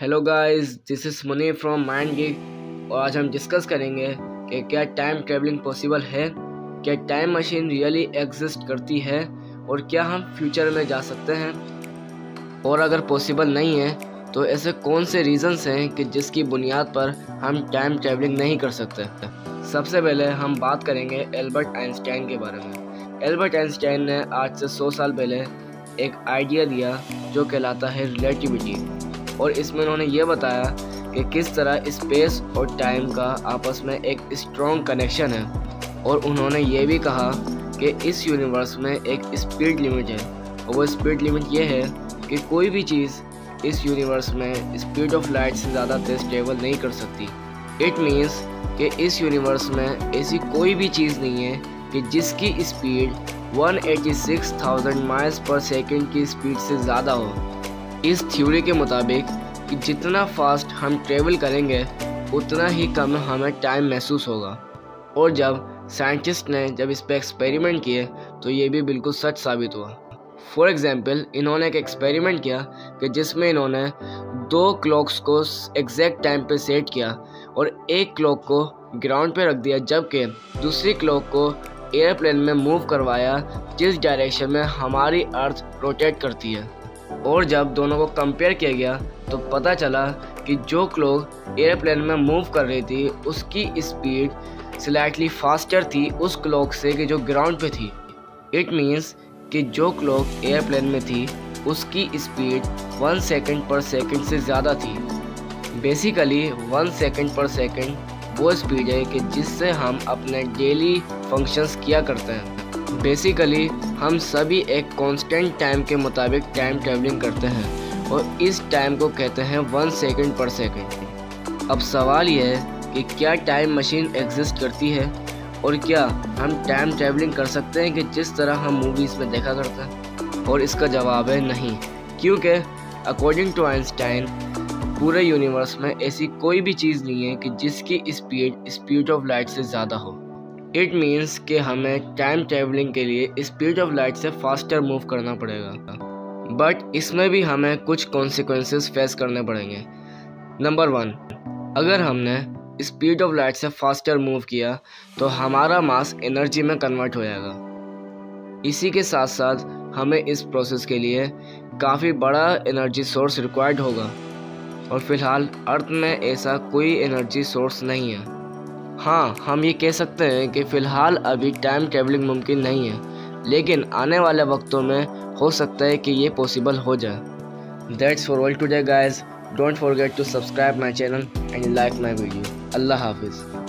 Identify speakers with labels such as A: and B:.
A: Hello guys, this is money from mind geek और आज हम डिस्कस करेंगे कि क्या टाइम ट्रैवलिंग पॉसिबल है, क्या टाइम मशीन रियली एग्जिस्ट करती है और क्या हम फ्यूचर में जा सकते हैं, और अगर पॉसिबल नहीं है तो ऐसे कौन से रीज़न्स हैं कि जिसकी बुनियाद पर हम टाइम ट्रैवलिंग नहीं कर सकते। सबसे पहले हम बात करेंगे एल्बर्ट आइंस्टाइन के बारे में। एल्बर्ट आइंस्टाइन ने आज से 100 साल पहले एक आइडिया दिया जो कहलाता है रिलेटिविटी, और इसमें उन्होंने ये बताया कि किस तरह स्पेस और टाइम का आपस में एक स्ट्रॉन्ग कनेक्शन है, और उन्होंने ये भी कहा कि इस यूनिवर्स में एक स्पीड लिमिट है, और वो स्पीड लिमिट ये है कि कोई भी चीज़ इस यूनिवर्स में स्पीड ऑफ लाइट से ज़्यादा तेज ट्रेवल नहीं कर सकती। इट मीन्स कि इस यूनिवर्स में ऐसी कोई भी चीज़ नहीं है कि जिसकी स्पीड 186,000 माइल्स पर सेकेंड की स्पीड से ज़्यादा हो। इस थ्योरी के मुताबिक कि जितना फास्ट हम ट्रेवल करेंगे उतना ही कम हमें टाइम महसूस होगा, और जब साइंटिस्ट ने जब इस पर एक्सपेरिमेंट किए तो ये भी बिल्कुल सच साबित हुआ। फॉर एग्जांपल, इन्होंने एक एक्सपेरिमेंट किया कि जिसमें इन्होंने 2 क्लॉक्स को एग्जैक्ट टाइम पे सेट किया और एक क्लॉक को ग्राउंड पे रख दिया, जबकि दूसरी क्लॉक को एयरप्लेन में मूव करवाया जिस डायरेक्शन में हमारी अर्थ रोटेट करती है। और जब दोनों को कंपेयर किया गया तो पता चला कि जो क्लॉक एयरप्लेन में मूव कर रही थी उसकी स्पीड स्लाइटली फास्टर थी उस क्लॉक से कि जो ग्राउंड पे थी। इट मीन्स कि जो क्लॉक एयरप्लेन में थी उसकी स्पीड 1 सेकंड पर सेकंड से ज़्यादा थी। बेसिकली 1 सेकंड पर सेकंड वो स्पीड है कि जिससे हम अपने डेली फंक्शंस किया करते हैं। बेसिकली हम सभी एक कांस्टेंट टाइम के मुताबिक टाइम ट्रैवलिंग करते हैं और इस टाइम को कहते हैं 1 सेकंड पर सेकंड। अब सवाल यह है कि क्या टाइम मशीन एग्जिस्ट करती है और क्या हम टाइम ट्रैवलिंग कर सकते हैं कि जिस तरह हम मूवीज़ में देखा करते हैं, और इसका जवाब है नहीं, क्योंकि अकॉर्डिंग टू आइंस्टाइन पूरे यूनिवर्स में ऐसी कोई भी चीज़ नहीं है कि जिसकी स्पीड ऑफ लाइट से ज़्यादा हो। इट मीन्स कि हमें टाइम ट्रैवलिंग के लिए स्पीड ऑफ लाइट से फास्टर मूव करना पड़ेगा, बट इसमें भी हमें कुछ कॉन्सिक्वेंसेस फेस करने पड़ेंगे। नंबर 1, अगर हमने स्पीड ऑफ लाइट से फास्टर मूव किया तो हमारा मास एनर्जी में कन्वर्ट हो जाएगा। इसी के साथ साथ हमें इस प्रोसेस के लिए काफ़ी बड़ा एनर्जी सोर्स रिक्वायर्ड होगा, और फिलहाल अर्थ में ऐसा कोई एनर्जी सोर्स नहीं है। हाँ, हम ये कह सकते हैं कि फ़िलहाल अभी टाइम ट्रैवलिंग मुमकिन नहीं है, लेकिन आने वाले वक्तों में हो सकता है कि ये पॉसिबल हो जाए। That's for all today guys, don't forget to subscribe my channel and like my video. अल्लाह हाफिज़।